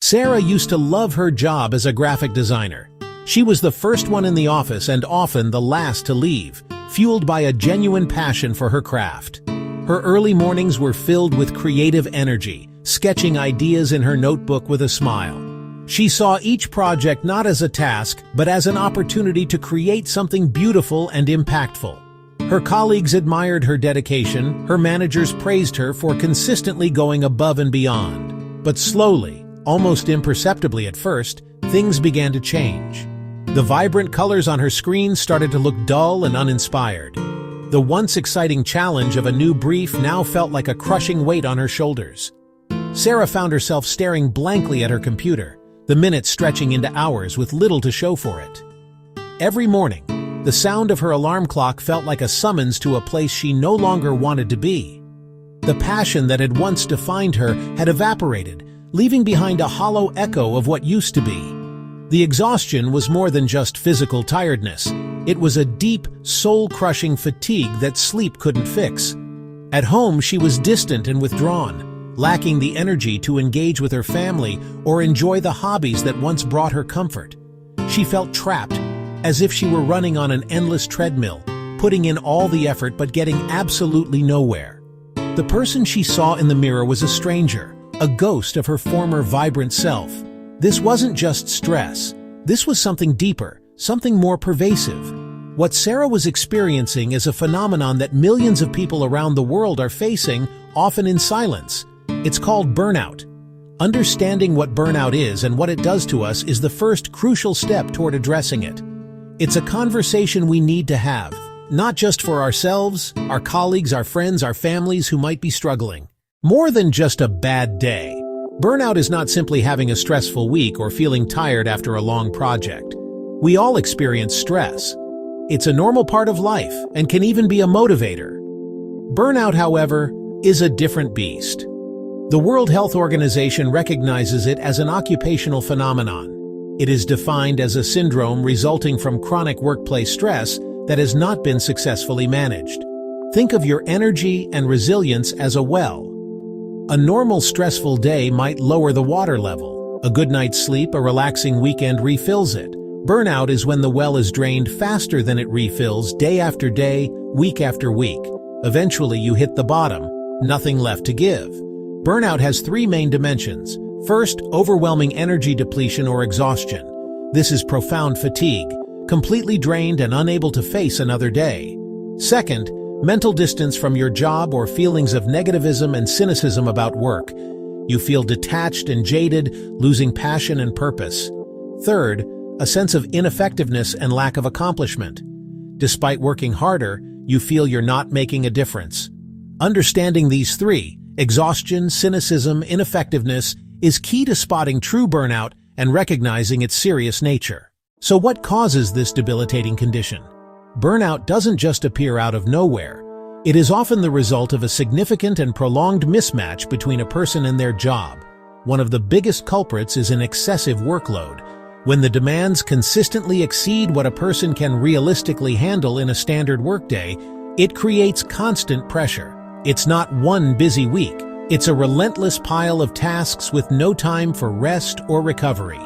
Sarah used to love her job as a graphic designer. She was the first one in the office and often the last to leave, fueled by a genuine passion for her craft. Her early mornings were filled with creative energy, sketching ideas in her notebook with a smile. She saw each project not as a task, but as an opportunity to create something beautiful and impactful. Her colleagues admired her dedication, her managers praised her for consistently going above and beyond. But slowly, almost imperceptibly at first, things began to change. The vibrant colors on her screen started to look dull and uninspired. The once exciting challenge of a new brief now felt like a crushing weight on her shoulders. Sarah found herself staring blankly at her computer, the minutes stretching into hours with little to show for it. Every morning, the sound of her alarm clock felt like a summons to a place she no longer wanted to be. The passion that had once defined her had evaporated, leaving behind a hollow echo of what used to be. The exhaustion was more than just physical tiredness. It was a deep, soul-crushing fatigue that sleep couldn't fix. At home, she was distant and withdrawn, lacking the energy to engage with her family or enjoy the hobbies that once brought her comfort. She felt trapped, as if she were running on an endless treadmill, putting in all the effort but getting absolutely nowhere. The person she saw in the mirror was a stranger, a ghost of her former vibrant self. This wasn't just stress. This was something deeper, something more pervasive. What Sarah was experiencing is a phenomenon that millions of people around the world are facing, often in silence. It's called burnout. Understanding what burnout is and what it does to us is the first crucial step toward addressing it. It's a conversation we need to have, not just for ourselves, our colleagues, our friends, our families who might be struggling. More than just a bad day. Burnout is not simply having a stressful week or feeling tired after a long project. We all experience stress. It's a normal part of life and can even be a motivator. Burnout, however, is a different beast. The World Health Organization recognizes it as an occupational phenomenon. It is defined as a syndrome resulting from chronic workplace stress that has not been successfully managed. Think of your energy and resilience as a well. A normal stressful day might lower the water level. A good night's sleep, a relaxing weekend refills it. Burnout is when the well is drained faster than it refills, day after day, week after week. Eventually you hit the bottom, nothing left to give. Burnout has three main dimensions. First, overwhelming energy depletion or exhaustion. This is profound fatigue, completely drained and unable to face another day. Second, mental distance from your job or feelings of negativism and cynicism about work. You feel detached and jaded, losing passion and purpose. Third, a sense of ineffectiveness and lack of accomplishment. Despite working harder, you feel you're not making a difference. Understanding these three, exhaustion, cynicism, ineffectiveness, is key to spotting true burnout and recognizing its serious nature. So what causes this debilitating condition? Burnout doesn't just appear out of nowhere. It is often the result of a significant and prolonged mismatch between a person and their job. One of the biggest culprits is an excessive workload. When the demands consistently exceed what a person can realistically handle in a standard workday, it creates constant pressure. It's not one busy week. It's a relentless pile of tasks with no time for rest or recovery.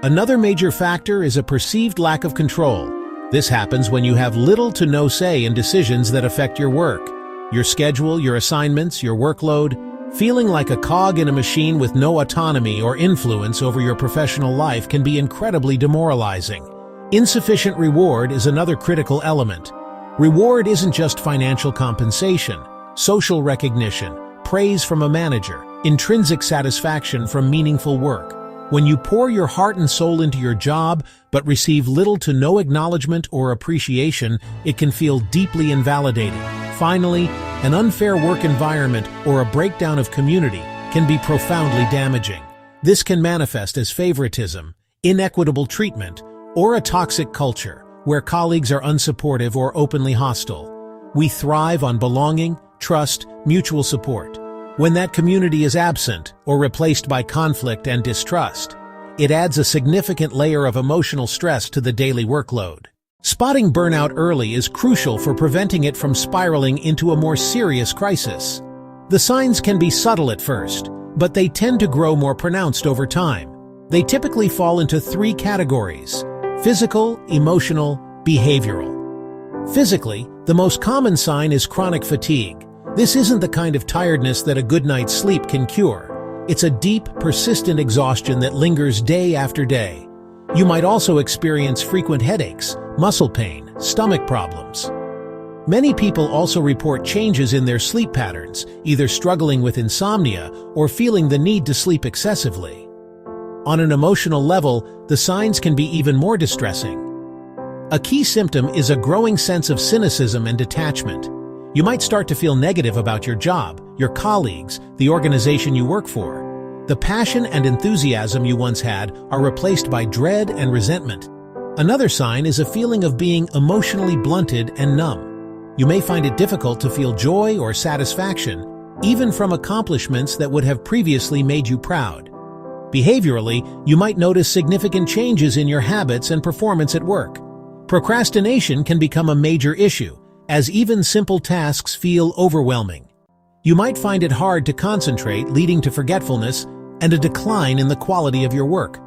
Another major factor is a perceived lack of control. This happens when you have little to no say in decisions that affect your work, your schedule, your assignments, your workload. Feeling like a cog in a machine with no autonomy or influence over your professional life can be incredibly demoralizing. Insufficient reward is another critical element. Reward isn't just financial compensation, social recognition, praise from a manager, intrinsic satisfaction from meaningful work. When you pour your heart and soul into your job but receive little to no acknowledgement or appreciation, it can feel deeply invalidating. Finally, an unfair work environment or a breakdown of community can be profoundly damaging. This can manifest as favoritism, inequitable treatment, or a toxic culture where colleagues are unsupportive or openly hostile. We thrive on belonging, trust, mutual support. When that community is absent or replaced by conflict and distrust, it adds a significant layer of emotional stress to the daily workload. Spotting burnout early is crucial for preventing it from spiraling into a more serious crisis. The signs can be subtle at first, but they tend to grow more pronounced over time. They typically fall into three categories: physical, emotional, behavioral. Physically, the most common sign is chronic fatigue. This isn't the kind of tiredness that a good night's sleep can cure. It's a deep, persistent exhaustion that lingers day after day. You might also experience frequent headaches, muscle pain, stomach problems. Many people also report changes in their sleep patterns, either struggling with insomnia or feeling the need to sleep excessively. On an emotional level, the signs can be even more distressing. A key symptom is a growing sense of cynicism and detachment. You might start to feel negative about your job, your colleagues, the organization you work for. The passion and enthusiasm you once had are replaced by dread and resentment. Another sign is a feeling of being emotionally blunted and numb. You may find it difficult to feel joy or satisfaction, even from accomplishments that would have previously made you proud. Behaviorally, you might notice significant changes in your habits and performance at work. Procrastination can become a major issue, as even simple tasks feel overwhelming. You might find it hard to concentrate, leading to forgetfulness and a decline in the quality of your work.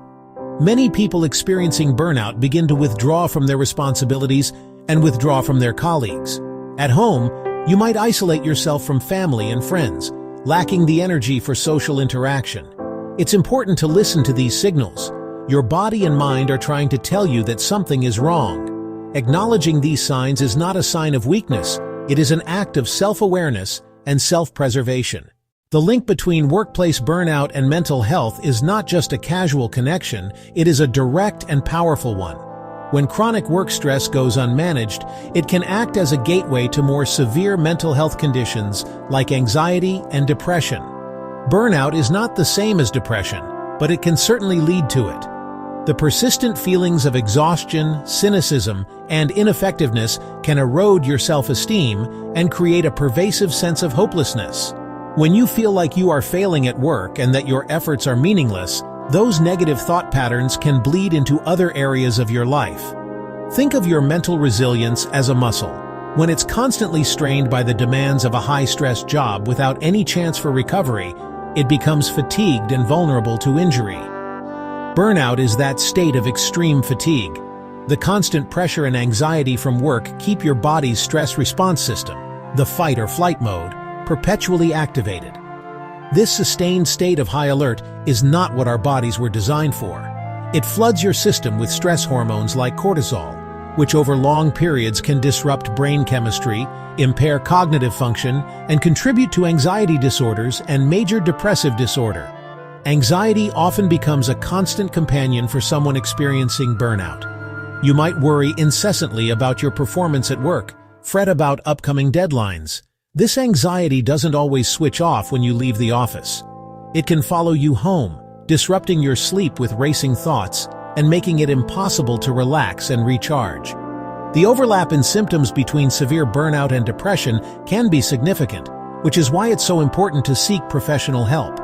Many people experiencing burnout begin to withdraw from their responsibilities and withdraw from their colleagues. At home, you might isolate yourself from family and friends, lacking the energy for social interaction. It's important to listen to these signals. Your body and mind are trying to tell you that something is wrong. Acknowledging these signs is not a sign of weakness. It is an act of self-awareness and self-preservation. The link between workplace burnout and mental health is not just a casual connection, it is a direct and powerful one. When chronic work stress goes unmanaged, it can act as a gateway to more severe mental health conditions like anxiety and depression. Burnout is not the same as depression, but it can certainly lead to it. The persistent feelings of exhaustion, cynicism, and ineffectiveness can erode your self-esteem and create a pervasive sense of hopelessness. When you feel like you are failing at work and that your efforts are meaningless, those negative thought patterns can bleed into other areas of your life. Think of your mental resilience as a muscle. When it's constantly strained by the demands of a high-stress job without any chance for recovery, it becomes fatigued and vulnerable to injury. Burnout is that state of extreme fatigue. The constant pressure and anxiety from work keep your body's stress response system, the fight or flight mode, perpetually activated. This sustained state of high alert is not what our bodies were designed for. It floods your system with stress hormones like cortisol, which over long periods can disrupt brain chemistry, impair cognitive function, and contribute to anxiety disorders and major depressive disorder. Anxiety often becomes a constant companion for someone experiencing burnout. You might worry incessantly about your performance at work, fret about upcoming deadlines. This anxiety doesn't always switch off when you leave the office. It can follow you home, disrupting your sleep with racing thoughts and making it impossible to relax and recharge. The overlap in symptoms between severe burnout and depression can be significant, which is why it's so important to seek professional help.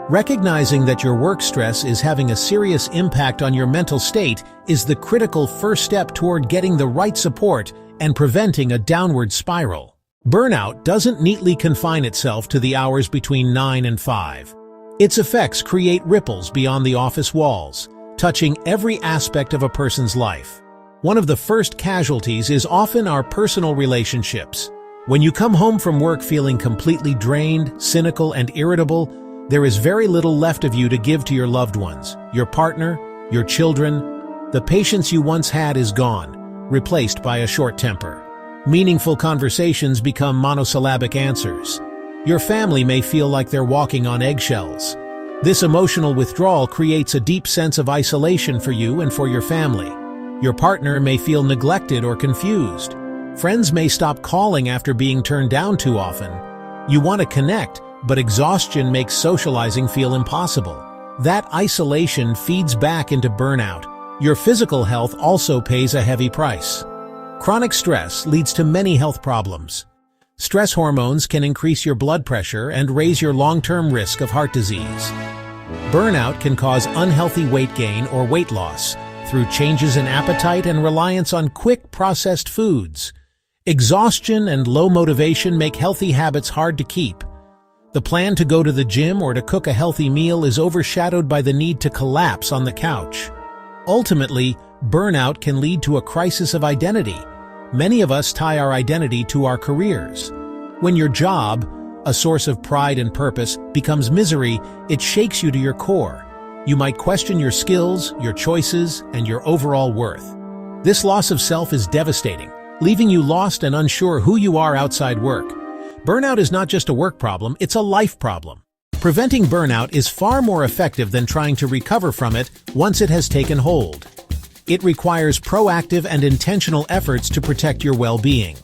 Recognizing that your work stress is having a serious impact on your mental state is the critical first step toward getting the right support and preventing a downward spiral. Burnout doesn't neatly confine itself to the hours between 9 and 5. Its effects create ripples beyond the office walls, touching every aspect of a person's life. One of the first casualties is often our personal relationships. When you come home from work feeling completely drained, cynical, and irritable, there is very little left of you to give to your loved ones, your partner, your children. The patience you once had is gone, replaced by a short temper. Meaningful conversations become monosyllabic answers. Your family may feel like they're walking on eggshells. This emotional withdrawal creates a deep sense of isolation for you and for your family. Your partner may feel neglected or confused. Friends may stop calling after being turned down too often. You want to connect, but exhaustion makes socializing feel impossible. That isolation feeds back into burnout. Your physical health also pays a heavy price. Chronic stress leads to many health problems. Stress hormones can increase your blood pressure and raise your long-term risk of heart disease. Burnout can cause unhealthy weight gain or weight loss through changes in appetite and reliance on quick processed foods. Exhaustion and low motivation make healthy habits hard to keep. The plan to go to the gym or to cook a healthy meal is overshadowed by the need to collapse on the couch. Ultimately, burnout can lead to a crisis of identity. Many of us tie our identity to our careers. When your job, a source of pride and purpose, becomes misery, it shakes you to your core. You might question your skills, your choices, and your overall worth. This loss of self is devastating, leaving you lost and unsure who you are outside work. Burnout is not just a work problem, it's a life problem. Preventing burnout is far more effective than trying to recover from it once it has taken hold. It requires proactive and intentional efforts to protect your well-being.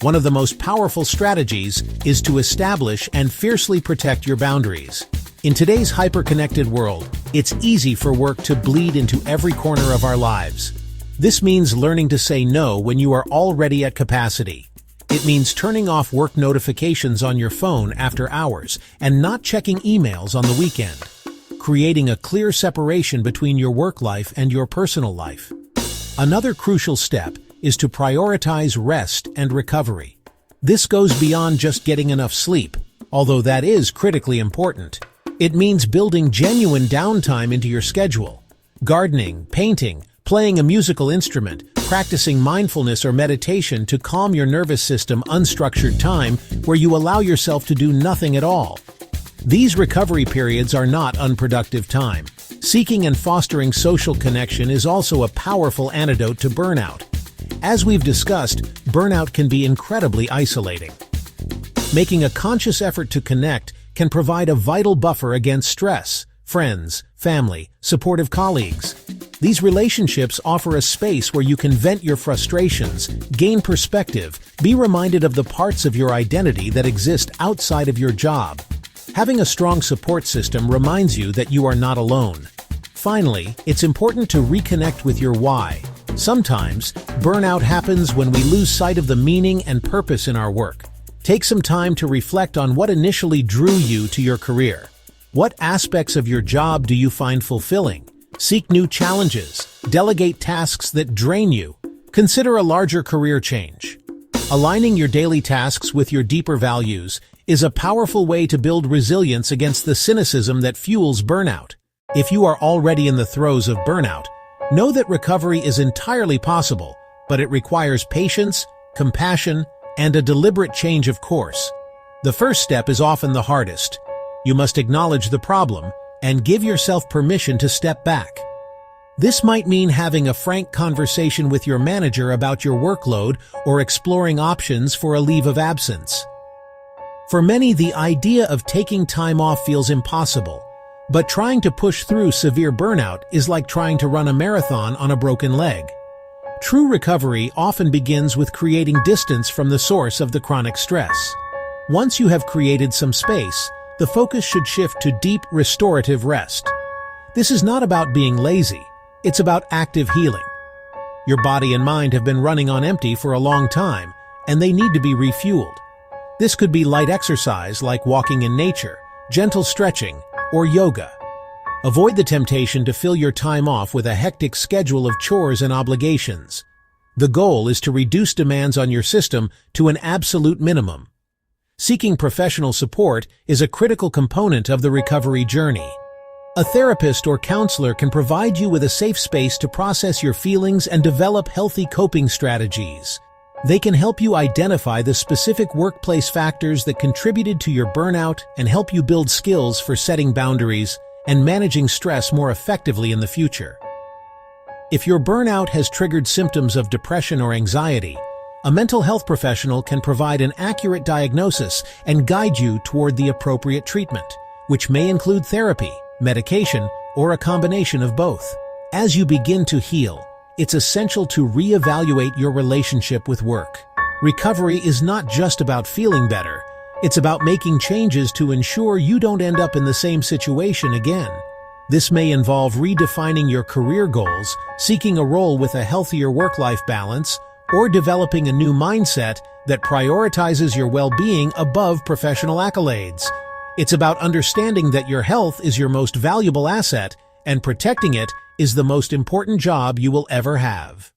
One of the most powerful strategies is to establish and fiercely protect your boundaries. In today's hyper-connected world, it's easy for work to bleed into every corner of our lives. This means learning to say no when you are already at capacity. It means turning off work notifications on your phone after hours and not checking emails on the weekend. Creating a clear separation between your work life and your personal life. Another crucial step is to prioritize rest and recovery. This goes beyond just getting enough sleep, although that is critically important. It means building genuine downtime into your schedule. Gardening, painting, playing a musical instrument, practicing mindfulness or meditation to calm your nervous system, unstructured time where you allow yourself to do nothing at all. These recovery periods are not unproductive time. Seeking and fostering social connection is also a powerful antidote to burnout. As we've discussed, burnout can be incredibly isolating. Making a conscious effort to connect can provide a vital buffer against stress. Friends, family, supportive colleagues. These relationships offer a space where you can vent your frustrations, gain perspective, be reminded of the parts of your identity that exist outside of your job. Having a strong support system reminds you that you are not alone. Finally, it's important to reconnect with your why. Sometimes, burnout happens when we lose sight of the meaning and purpose in our work. Take some time to reflect on what initially drew you to your career. What aspects of your job do you find fulfilling? Seek new challenges. Delegate tasks that drain you. Consider a larger career change. Aligning your daily tasks with your deeper values is a powerful way to build resilience against the cynicism that fuels burnout. If you are already in the throes of burnout, know that recovery is entirely possible, but it requires patience, compassion, and a deliberate change of course. The first step is often the hardest. You must acknowledge the problem and give yourself permission to step back. This might mean having a frank conversation with your manager about your workload or exploring options for a leave of absence. For many, the idea of taking time off feels impossible, but trying to push through severe burnout is like trying to run a marathon on a broken leg. True recovery often begins with creating distance from the source of the chronic stress. Once you have created some space, the focus should shift to deep, restorative rest. This is not about being lazy, it's about active healing. Your body and mind have been running on empty for a long time, and they need to be refueled. This could be light exercise like walking in nature, gentle stretching, or yoga. Avoid the temptation to fill your time off with a hectic schedule of chores and obligations. The goal is to reduce demands on your system to an absolute minimum. Seeking professional support is a critical component of the recovery journey. A therapist or counselor can provide you with a safe space to process your feelings and develop healthy coping strategies. They can help you identify the specific workplace factors that contributed to your burnout and help you build skills for setting boundaries and managing stress more effectively in the future. If your burnout has triggered symptoms of depression or anxiety, a mental health professional can provide an accurate diagnosis and guide you toward the appropriate treatment, which may include therapy, medication, or a combination of both. As you begin to heal, it's essential to reevaluate your relationship with work. Recovery is not just about feeling better, it's about making changes to ensure you don't end up in the same situation again. This may involve redefining your career goals, seeking a role with a healthier work-life balance, or developing a new mindset that prioritizes your well-being above professional accolades. It's about understanding that your health is your most valuable asset, and protecting it is the most important job you will ever have.